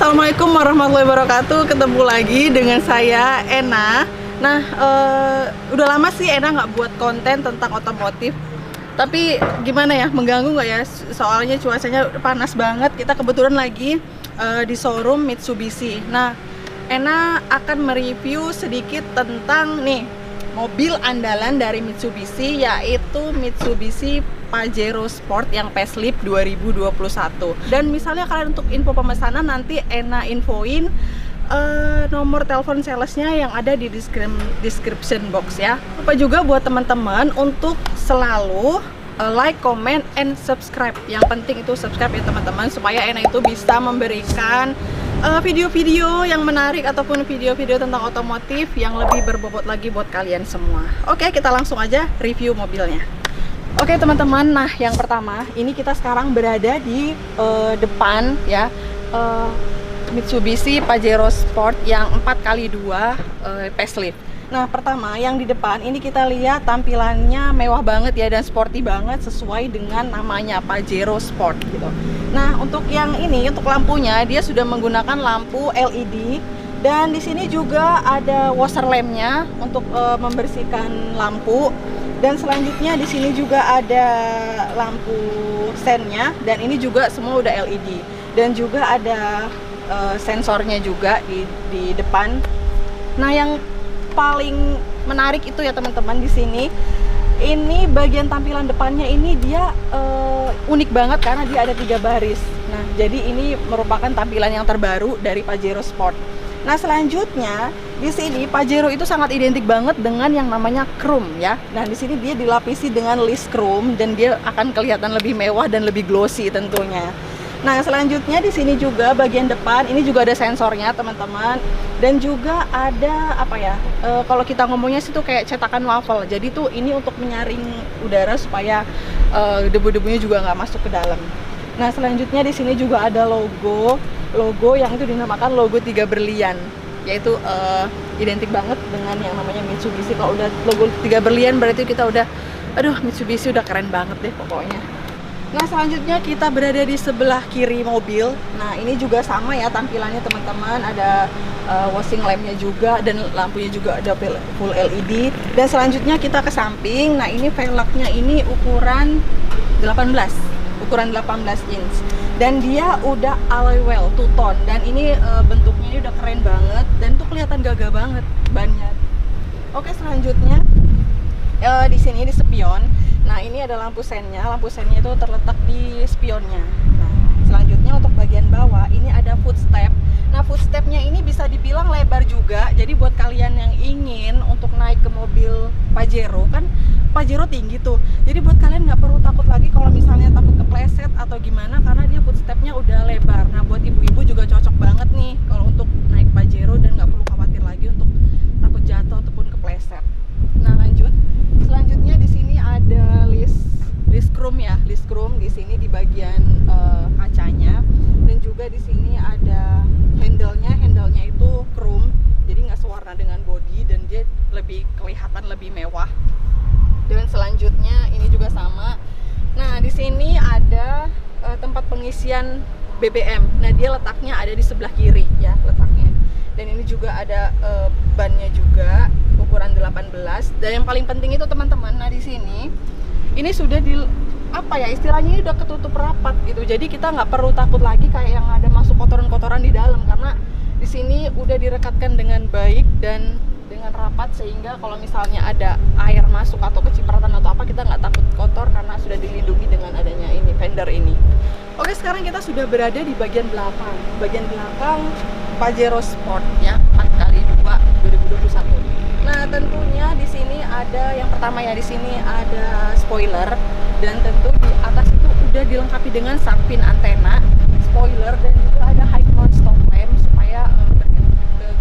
Assalamualaikum warahmatullahi wabarakatuh. Ketemu lagi dengan saya Ena. Nah, udah lama sih Ena nggak buat konten tentang otomotif. Tapi gimana ya, mengganggu nggak ya? Soalnya cuacanya panas banget. Kita kebetulan lagi di showroom Mitsubishi. Nah, Ena akan mereview sedikit tentang nih mobil andalan dari Mitsubishi, yaitu Mitsubishi Pajero Sport yang facelift 2021. Dan misalnya kalian untuk info pemesanan, nanti Ena infoin nomor telepon salesnya yang ada di description box ya. Lupa juga buat teman-teman untuk selalu like, comment, and subscribe. Yang penting itu subscribe ya teman-teman, supaya Ena itu bisa memberikan video-video yang menarik ataupun video-video tentang otomotif yang lebih berbobot lagi buat kalian semua. Oke, kita langsung aja review mobilnya. Oke teman-teman, nah yang pertama ini kita sekarang berada di depan ya Mitsubishi Pajero Sport yang 4x2 facelift. Nah pertama yang di depan ini kita lihat tampilannya mewah banget ya dan sporty banget sesuai dengan namanya Pajero Sport gitu. Nah untuk yang ini, untuk lampunya dia sudah menggunakan lampu LED dan di sini juga ada washer lampnya untuk membersihkan lampu. Dan selanjutnya di sini juga ada lampu sennya dan ini juga semua udah LED dan juga ada sensornya juga di depan. Nah yang paling menarik itu ya teman-teman, di sini ini bagian tampilan depannya ini dia unik banget karena dia ada 3 baris. Nah jadi ini merupakan tampilan yang terbaru dari Pajero Sport. Nah selanjutnya di sini Pajero itu sangat identik banget dengan yang namanya chrome ya. Nah di sini dia dilapisi dengan list chrome dan dia akan kelihatan lebih mewah dan lebih glossy tentunya. Nah selanjutnya di sini juga bagian depan ini juga ada sensornya teman-teman dan juga ada apa ya? Kalau kita ngomongnya sih tuh kayak cetakan waffle. Jadi tuh ini untuk menyaring udara supaya debu-debunya juga nggak masuk ke dalam. Nah selanjutnya di sini juga ada logo yang itu dinamakan logo 3 berlian, yaitu identik banget dengan yang namanya Mitsubishi. Kalau udah logo 3 berlian berarti kita udah, aduh Mitsubishi udah keren banget deh pokoknya. Nah selanjutnya kita berada di sebelah kiri mobil. Nah ini juga sama ya tampilannya teman-teman, ada washing lampnya juga dan lampunya juga ada full LED. Dan selanjutnya kita ke samping. Nah ini velgnya ini ukuran 18 inch dan dia udah alloy wheel 2 tone dan ini bentuknya ini udah keren banget dan tuh kelihatan gagah banget bannya. Oke selanjutnya di sini di spion. Nah ini ada lampu sennya itu terletak di spionnya. Nah selanjutnya untuk bagian bawah ini ada footstep. Nah footstepnya ini bisa dibilang lebar juga, jadi buat kalian yang ingin untuk naik ke mobil Pajero, kan Pajero tinggi tuh, jadi buat kalian nggak perlu takut lagi kalau misalnya takut kepleset atau gimana karena dia footstepnya udah lebar. Nah buat ibu-ibu juga cocok banget nih kalau untuk naik Pajero dan nggak perlu khawatir lagi untuk takut jatuh ataupun kepleset. Nah lanjut, selanjutnya di sini ada list chrome ya, list chrome di sini di bagian kacanya dan juga di sini ada handle-nya itu chrome, jadi nggak sewarna dengan body dan dia lebih kelihatan lebih mewah. Dan selanjutnya ini juga sama. Nah di sini ada tempat pengisian BBM. Nah dia letaknya ada di sebelah kiri ya letaknya. Dan ini juga ada bannya juga ukuran 18. Dan yang paling penting itu teman-teman, nah di sini ini sudah di apa ya istilahnya ini udah ketutup rapat gitu. Jadi kita nggak perlu takut lagi kayak yang ada masuk kotoran-kotoran di dalam karena di sini udah direkatkan dengan baik dan dengan rapat sehingga kalau misalnya ada air masuk atau kecipratan atau apa kita nggak takut kotor karena sudah dilindungi dengan adanya ini fender ini. Oke sekarang kita sudah berada di bagian belakang. Bagian belakang Pajero Sport ya 4x2 2021. Nah tentunya di sini ada yang pertama ya, di sini ada spoiler dan tentu di atas itu udah dilengkapi dengan shark fin antena, spoiler dan juga ada high mount stop lamp supaya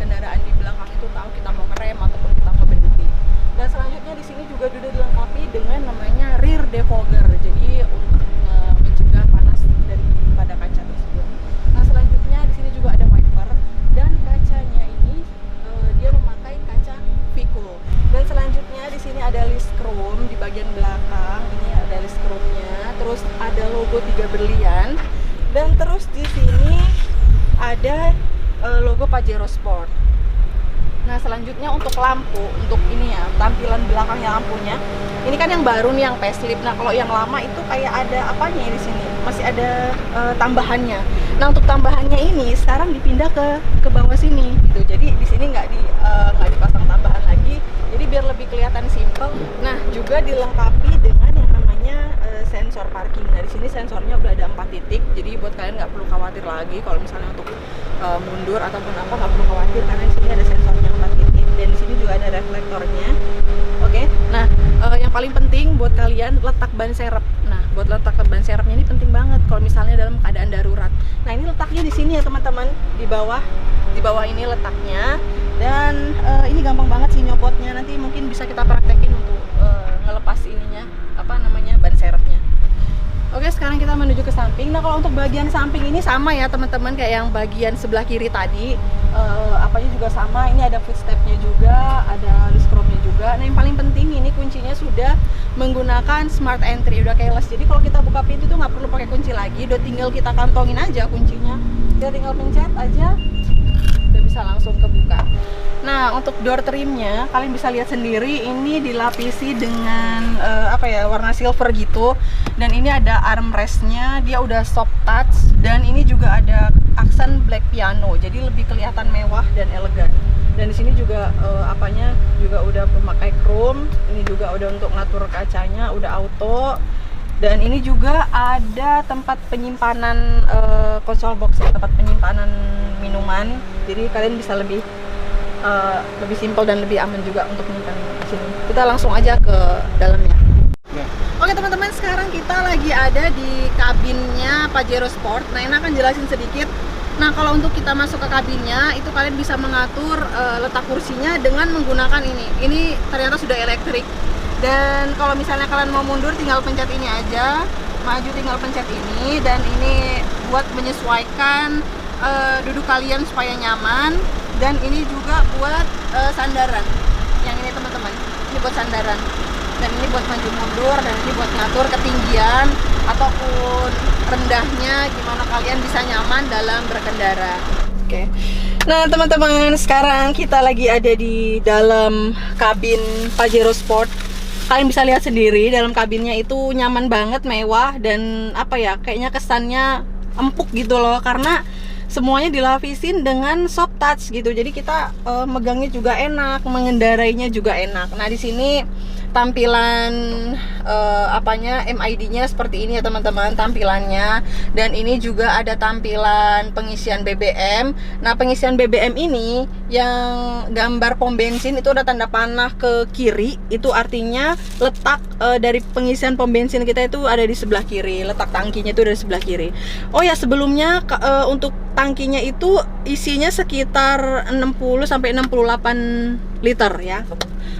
kendaraan di belakang itu tahu kita mau ngerem ataupun kita mau berhenti. Dan selanjutnya di sini juga sudah dilengkapi dengan namanya rear defogger, jadi untuk mencegah panas daripada kaca tersebut. Nah selanjutnya di sini juga ada wiper dan kacanya ini dia memakai kaca Vico. Dan selanjutnya di sini ada list chrome di bagian belakang, ini ada list chrome-nya, terus ada logo 3 berlian. Dan terus di sini ada logo Pajero Sport. Nah selanjutnya untuk lampu, untuk ini ya, tampilan belakangnya lampunya. Ini kan yang baru nih, yang facelift. Nah kalau yang lama itu kayak ada apanya ya di sini, masih ada tambahannya. Nah untuk tambahannya ini sekarang dipindah ke bawah sini gitu. Jadi di sini nggak dipasang tambahan lagi. Jadi biar lebih kelihatan simple. Nah juga dilengkapi dengan yang namanya sensor parking. Nah di sini sensornya udah ada 4 titik. Jadi buat kalian nggak perlu khawatir lagi kalau misalnya untuk mundur ataupun apa, nggak perlu khawatir karena di sini ada sensornya 4 titik dan di sini juga ada reflektornya. Oke. Nah yang paling penting buat kalian letak ban serep. Nah buat letak ban serepnya ini penting banget kalau misalnya dalam keadaan darurat. Nah ini letaknya di sini ya teman-teman, di bawah ini letaknya. Dan ini gampang banget sih nyopotnya. Nanti mungkin bisa kita praktekin untuk ngelepas ininya, apa namanya, ban serepnya. Oke, sekarang kita menuju ke samping. Nah kalau untuk bagian samping ini sama ya teman-teman, kayak yang bagian sebelah kiri tadi. Apanya juga sama. Ini ada footstepnya juga, ada list chrome-nya juga. Nah yang paling penting ini kuncinya sudah menggunakan smart entry, udah keyless. Jadi kalau kita buka pintu tuh nggak perlu pakai kunci lagi, udah tinggal kita kantongin aja kuncinya. Kita tinggal pencet aja, udah bisa langsung kebuka. Nah untuk door trimnya kalian bisa lihat sendiri, ini dilapisi dengan warna silver gitu. Dan ini ada armrestnya, dia udah soft touch. Dan ini juga ada aksen black piano, jadi lebih kelihatan mewah dan elegan. Dan di sini juga apanya juga udah memakai chrome. Ini juga udah untuk ngatur kacanya, udah auto. Dan ini juga ada tempat penyimpanan konsol box ya, tempat penyimpanan minuman. Jadi kalian bisa lebih simpel dan lebih aman juga untuk menyimpan di sini. Kita langsung aja ke dalamnya. Oke teman-teman, sekarang kita lagi ada di kabinnya Pajero Sport. Nah ini akan jelasin sedikit. Nah kalau untuk kita masuk ke kabinnya itu kalian bisa mengatur letak kursinya dengan menggunakan ini. Ini ternyata sudah elektrik. Dan kalau misalnya kalian mau mundur tinggal pencet ini aja, maju tinggal pencet ini. Dan ini buat menyesuaikan duduk kalian supaya nyaman. Dan ini juga buat sandaran. Yang ini teman-teman, ini buat sandaran. Dan ini buat maju mundur, dan ini buat ngatur ketinggian ataupun rendahnya, gimana kalian bisa nyaman dalam berkendara. Oke. Nah teman-teman, sekarang kita lagi ada di dalam kabin Pajero Sport. Kalian bisa lihat sendiri, dalam kabinnya itu nyaman banget, mewah, dan kayaknya kesannya empuk gitu loh, karena semuanya dilapisin dengan soft touch gitu. Jadi kita megangnya juga enak, mengendarainya juga enak. Nah di sini tampilan MID-nya seperti ini ya teman-teman, tampilannya. Dan ini juga ada tampilan pengisian BBM. Nah pengisian BBM ini yang gambar pom bensin itu ada tanda panah ke kiri, itu artinya letak dari pengisian pom bensin kita itu ada di sebelah kiri, letak tangkinya itu ada di sebelah kiri. Oh ya, sebelumnya untuk tangkinya itu isinya sekitar 60 sampai 68 liter ya.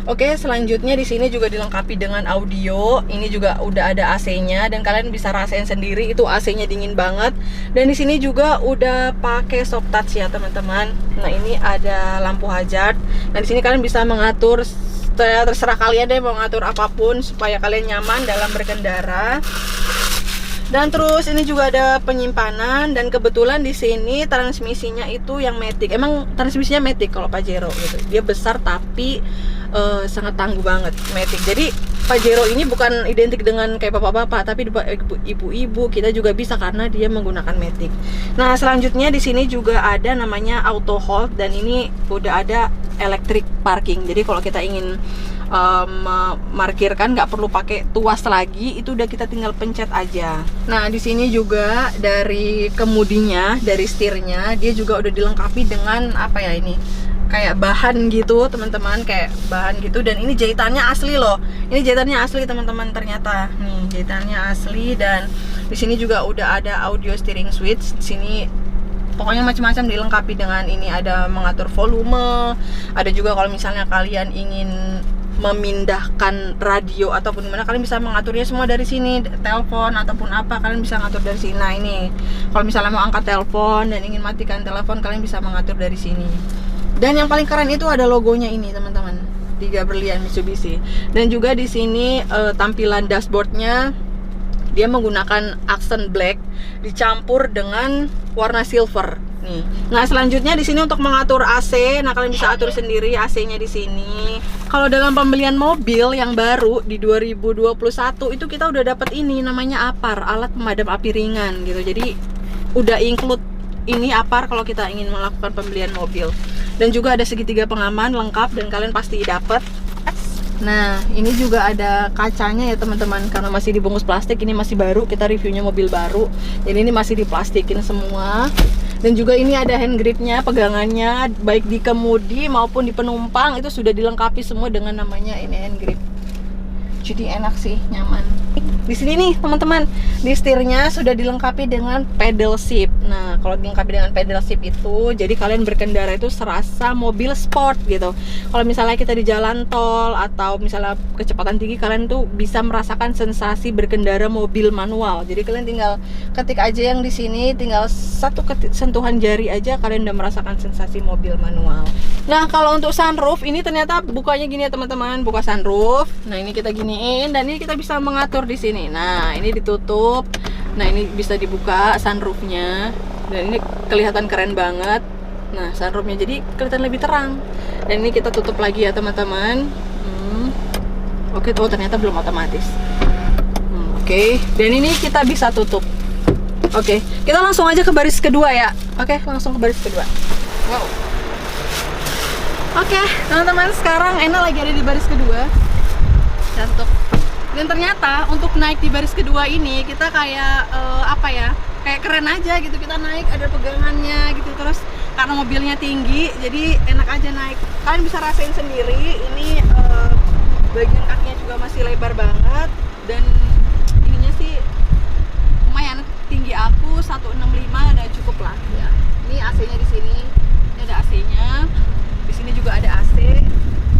Oke, selanjutnya di sini juga dilengkapi dengan audio. Ini juga udah ada AC-nya dan kalian bisa rasain sendiri itu AC-nya dingin banget. Dan di sini juga udah pakai soft touch ya, teman-teman. Nah, ini ada lampu hazard. Nah, di sini kalian bisa mengatur, terserah kalian deh mau ngatur apapun supaya kalian nyaman dalam berkendara. Dan terus ini juga ada penyimpanan, dan kebetulan di sini transmisinya itu yang matic. Emang transmisinya matic kalau Pajero gitu. Dia besar tapi sangat tangguh banget, matic. Jadi Pajero ini bukan identik dengan kayak bapak-bapak, tapi ibu-ibu kita juga bisa karena dia menggunakan matic. Nah, selanjutnya di sini juga ada namanya auto hold, dan ini udah ada electric parking. Jadi kalau kita ingin memarkirkan nggak perlu pakai tuas lagi, itu udah kita tinggal pencet aja. Nah di sini juga dari kemudinya, dari setirnya, dia juga udah dilengkapi dengan ini kayak bahan gitu teman-teman, kayak bahan gitu. Dan ini jahitannya asli loh, ini jahitannya asli teman-teman, ternyata nih jahitannya asli. Dan di sini juga udah ada audio steering switch. Di sini pokoknya macam-macam dilengkapi dengan ini, ada mengatur volume, ada juga kalau misalnya kalian ingin memindahkan radio ataupun gimana, kalian bisa mengaturnya semua dari sini. Telepon ataupun apa kalian bisa ngatur dari sini. Nah ini kalau misalnya mau angkat telepon dan ingin matikan telepon, kalian bisa mengatur dari sini. Dan yang paling keren itu ada logonya ini teman-teman, 3 berlian Mitsubishi. Dan juga di sini tampilan dashboardnya dia menggunakan aksen black dicampur dengan warna silver. Nih. Nah, selanjutnya di sini untuk mengatur AC. Nah, kalian bisa atur sendiri AC-nya di sini. Kalau dalam pembelian mobil yang baru di 2021 itu kita udah dapat ini namanya APAR, alat pemadam api ringan gitu. Jadi udah include ini APAR kalau kita ingin melakukan pembelian mobil. Dan juga ada segitiga pengaman lengkap dan kalian pasti dapat. Nah, ini juga ada kacanya ya teman-teman, karena masih dibungkus plastik, ini masih baru, kita reviewnya mobil baru. Jadi ini masih diplastikin semua. Dan juga ini ada hand gripnya, pegangannya baik di kemudi maupun di penumpang itu sudah dilengkapi semua dengan namanya ini hand grip. Jadi enak sih, nyaman. Di sini nih teman-teman, di setirnya sudah dilengkapi dengan pedal shift. Nah, kalau dilengkapi dengan pedal shift itu, jadi kalian berkendara itu serasa mobil sport gitu. Kalau misalnya kita di jalan tol atau misalnya kecepatan tinggi, kalian tuh bisa merasakan sensasi berkendara mobil manual. Jadi kalian tinggal ketik aja yang di sini, tinggal satu sentuhan jari aja kalian udah merasakan sensasi mobil manual. Nah, kalau untuk sunroof ini ternyata bukanya gini ya teman-teman, buka sunroof. Nah, ini kita giniin dan ini kita bisa mengatur di sini. Nah, ini ditutup. Nah, ini bisa dibuka sunroofnya. Dan ini kelihatan keren banget. Nah, sunroofnya jadi kelihatan lebih terang. Dan ini kita tutup lagi ya teman-teman. Oke, oh ternyata belum otomatis. Oke, dan ini kita bisa tutup. Oke, kita langsung aja ke baris kedua ya. Oke, langsung ke baris kedua. Wow. Oke, teman-teman, sekarang Ena lagi ada di baris kedua. Cantik. Dan ternyata untuk naik di baris kedua ini kita kayak apa ya, kayak keren aja gitu. Kita naik ada pegangannya gitu, terus karena mobilnya tinggi jadi enak aja naik. Kalian bisa rasain sendiri, ini bagian kakinya juga masih lebar banget. Dan ininya sih lumayan, tinggi aku 165 udah cukup lah ya. Ini AC-nya di sini, ini ada AC-nya. Di sini juga ada AC.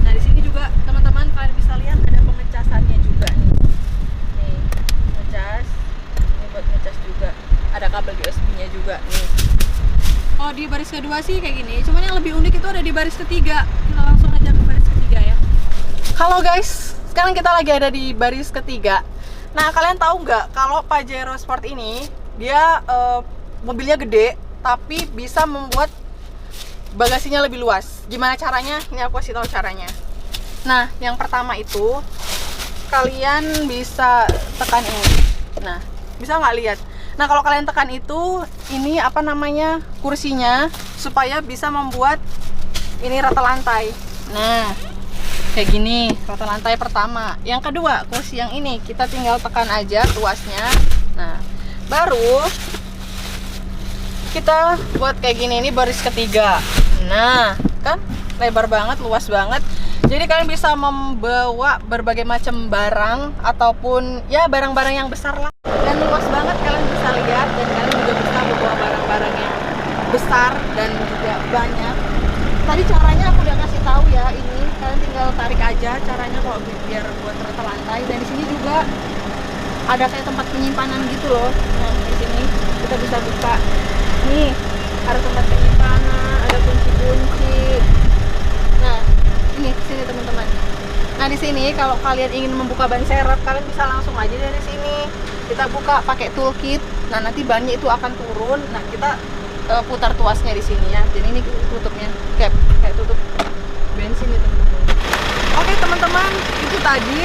Nah, di sini juga teman-teman kalian bisa lihat ada pengecasannya juga nih. Nih, ngecas. Ini buat ngecas juga. Ada kabel USB-nya juga nih. Oh, di baris kedua sih kayak gini. Cuman yang lebih unik itu ada di baris ketiga. Kita langsung aja ke baris ketiga ya. Halo guys, sekarang kita lagi ada di baris ketiga. Nah, kalian tahu nggak kalau Pajero Sport ini dia mobilnya gede tapi bisa membuat bagasinya lebih luas. Gimana caranya? Ini aku kasih tahu caranya. Nah, yang pertama itu kalian bisa tekan ini. Nah, bisa nggak lihat? Nah, kalau kalian tekan itu, ini apa namanya, kursinya supaya bisa membuat ini rata lantai. Nah, kayak gini rata lantai pertama. Yang kedua, kursi yang ini kita tinggal tekan aja tuasnya. Nah, baru kita buat kayak gini. Ini baris ketiga. Nah, kan lebar banget, luas banget. Jadi kalian bisa membawa berbagai macam barang ataupun ya barang-barang yang besar lah. Dan luas banget, kalian bisa lihat. Dan kalian juga bisa membawa barang-barang yang besar dan juga banyak. Tadi caranya aku udah kasih tahu ya, ini kalian tinggal tarik aja caranya kalau biar buat rata lantai. Dan di sini juga ada kayak tempat penyimpanan gitu loh. Nah, di sini kita bisa buka. Nih, ada tempat penyimpanan, ada kunci-kunci. Nah, ini sini teman-teman. Nah, di sini kalau kalian ingin membuka ban serep, kalian bisa langsung aja dari sini. Kita buka pakai toolkit. Nah, nanti bannya itu akan turun. Nah, kita putar tuasnya di sini ya. Jadi ini tutupnya kayak tutup bensin ya teman-teman. Oke teman-teman, itu tadi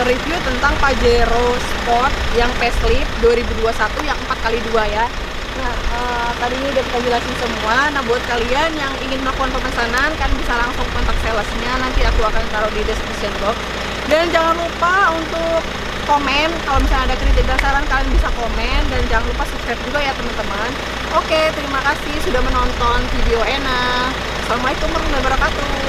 review tentang Pajero Sport yang facelift 2021 yang 4x2 ya. Nah, tadi ini udah kita jelasin semua. Nah, buat kalian yang ingin melakukan pemesanan, kan bisa langsung kontak salesnya. Nanti aku akan taruh di description box. Dan jangan lupa untuk komen. Kalau misalnya ada kritik dan saran, kalian bisa komen. Dan jangan lupa subscribe juga ya teman-teman. Oke, terima kasih sudah menonton video Ena. Assalamualaikum warahmatullahi wabarakatuh.